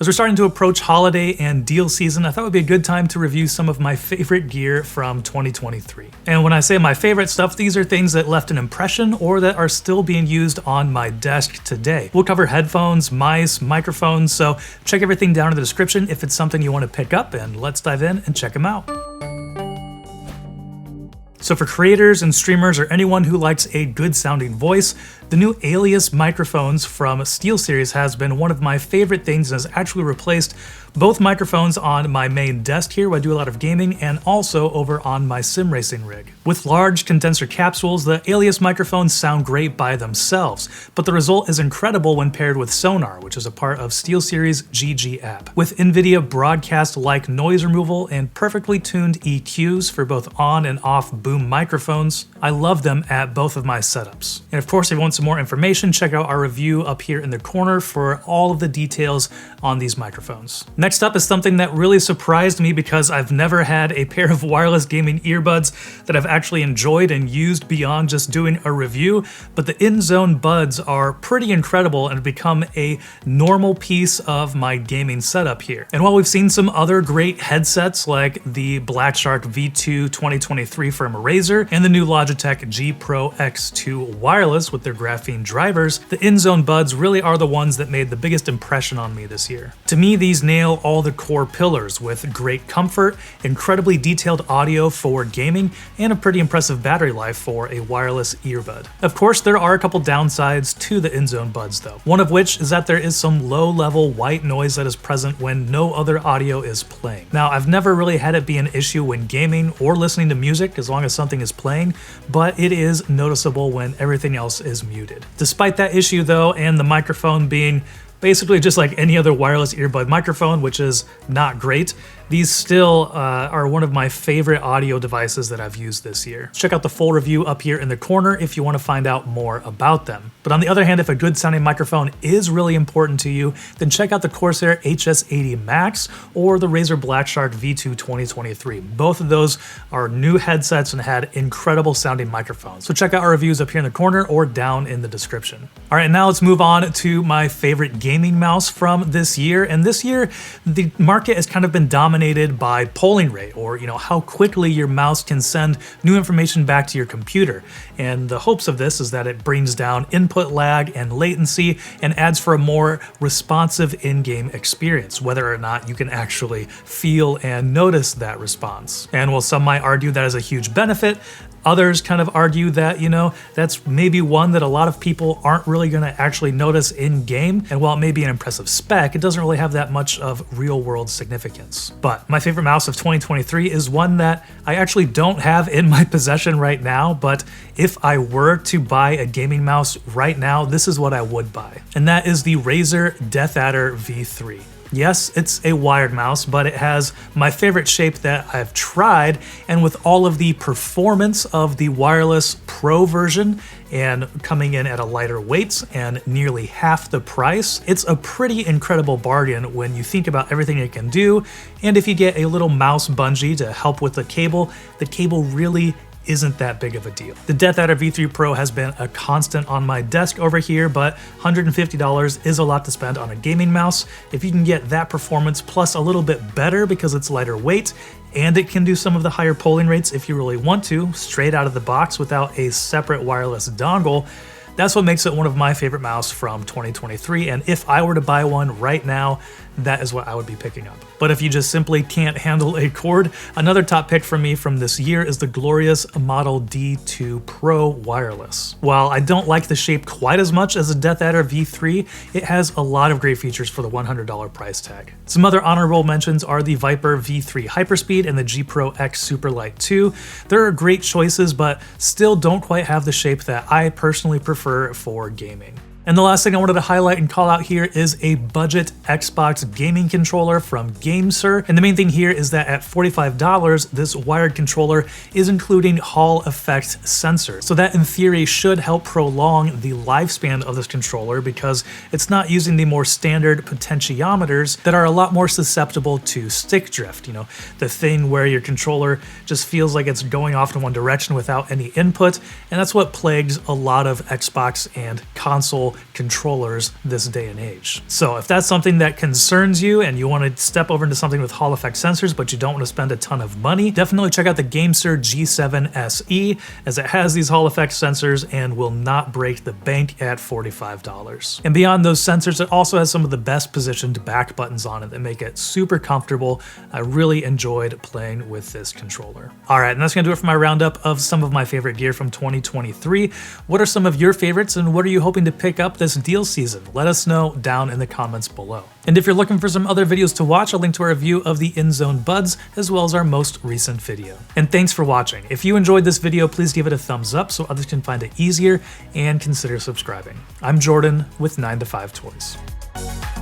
As we're starting to approach holiday and deal season, I thought it would be a good time to review some of my favorite gear from 2023. And when I say my favorite stuff, these are things that left an impression or that are still being used on my desk today. We'll cover headphones, mice, microphones, so check everything down in the description if it's something you want to pick up, and let's dive in and check them out. So for creators and streamers or anyone who likes a good sounding voice, the new Alias microphones from SteelSeries has been one of my favorite things and has actually replaced both microphones on my main desk here where I do a lot of gaming and also over on my sim racing rig. With large condenser capsules, the Alias microphones sound great by themselves, but the result is incredible when paired with sonar, which is a part of SteelSeries' GG app. With NVIDIA broadcast-like noise removal and perfectly tuned EQs for both on and off boom microphones, I love them at both of my setups. And of course, if you want some more information, check out our review up here in the corner for all of the details on these microphones. Next up is something that really surprised me because I've never had a pair of wireless gaming earbuds that I've actually enjoyed and used beyond just doing a review, but the Inzone buds are pretty incredible and have become a normal piece of my gaming setup here. And while we've seen some other great headsets like the Blackshark V2 2023 from Razer and the new Logitech G Pro X2 wireless with their graphene drivers, the Inzone buds really are the ones that made the biggest impression on me this year. To me, these nail all the core pillars with great comfort, incredibly detailed audio for gaming, and a pretty impressive battery life for a wireless earbud. Of course, there are a couple downsides to the Inzone buds though, one of which is that there is some low-level white noise that is present when no other audio is playing. Now, I've never really had it be an issue when gaming or listening to music as long as something is playing, but it is noticeable when everything else is muted. Despite that issue though, and the microphone being basically just like any other wireless earbud microphone, which is not great, these still are one of my favorite audio devices that I've used this year. Check out the full review up here in the corner if you want to find out more about them. But on the other hand, if a good sounding microphone is really important to you, then check out the Corsair HS80 Max or the Razer Blackshark V2 2023. Both of those are new headsets and had incredible sounding microphones. So check out our reviews up here in the corner or down in the description. All right, now let's move on to my favorite gaming mouse from this year. And this year, the market has kind of been dominated by polling rate, or how quickly your mouse can send new information back to your computer. And the hopes of this is that it brings down input lag and latency and adds for a more responsive in-game experience, whether or not you can actually feel and notice that response. And while some might argue that is a huge benefit, others kind of argue that, that's maybe one that a lot of people aren't really going to actually notice in game. And while it may be an impressive spec, it doesn't really have that much of real world significance. But my favorite mouse of 2023 is one that I actually don't have in my possession right now, but if I were to buy a gaming mouse right now, this is what I would buy. And that is the Razer DeathAdder V3. Yes, it's a wired mouse, but it has my favorite shape that I've tried, and with all of the performance of the wireless Pro version and coming in at a lighter weight and nearly half the price, it's a pretty incredible bargain when you think about everything it can do. And if you get a little mouse bungee to help with the cable really isn't that big of a deal. The DeathAdder V3 Pro has been a constant on my desk over here, but $150 is a lot to spend on a gaming mouse. If you can get that performance plus a little bit better because it's lighter weight, and it can do some of the higher polling rates if you really want to, straight out of the box without a separate wireless dongle, that's what makes it one of my favorite mouse from 2023, and if I were to buy one right now, that is what I would be picking up. But if you just simply can't handle a cord, another top pick for me from this year is the glorious Model D2 Pro wireless. While I don't like the shape quite as much as the DeathAdder V3, it has a lot of great features for the $100 price tag. Some other honorable mentions are the Viper V3 Hyperspeed and the G Pro X Superlight 2. They're great choices, but still don't quite have the shape that I personally prefer for gaming. And the last thing I wanted to highlight and call out here is a budget Xbox gaming controller from GameSir. And the main thing here is that at $45, this wired controller is including Hall effect sensor. So that in theory should help prolong the lifespan of this controller because it's not using the more standard potentiometers that are a lot more susceptible to stick drift. The thing where your controller just feels like it's going off in one direction without any input. And that's what plagues a lot of Xbox and console controllers this day and age. So if that's something that concerns you and you want to step over into something with Hall effect sensors, but you don't want to spend a ton of money, definitely check out the GameSir G7 SE, as it has these Hall effect sensors and will not break the bank at $45. And beyond those sensors, it also has some of the best positioned back buttons on it that make it super comfortable. I really enjoyed playing with this controller. All right, and that's gonna do it for my roundup of some of my favorite gear from 2023. What are some of your favorites and what are you hoping to pick up this deal season? Let us know down in the comments below. And if you're looking for some other videos to watch, I'll link to our review of the Inzone buds as well as our most recent video. And thanks for watching. If you enjoyed this video, please give it a thumbs up so others can find it easier and consider subscribing. I'm Jordan with 9to5 Toys.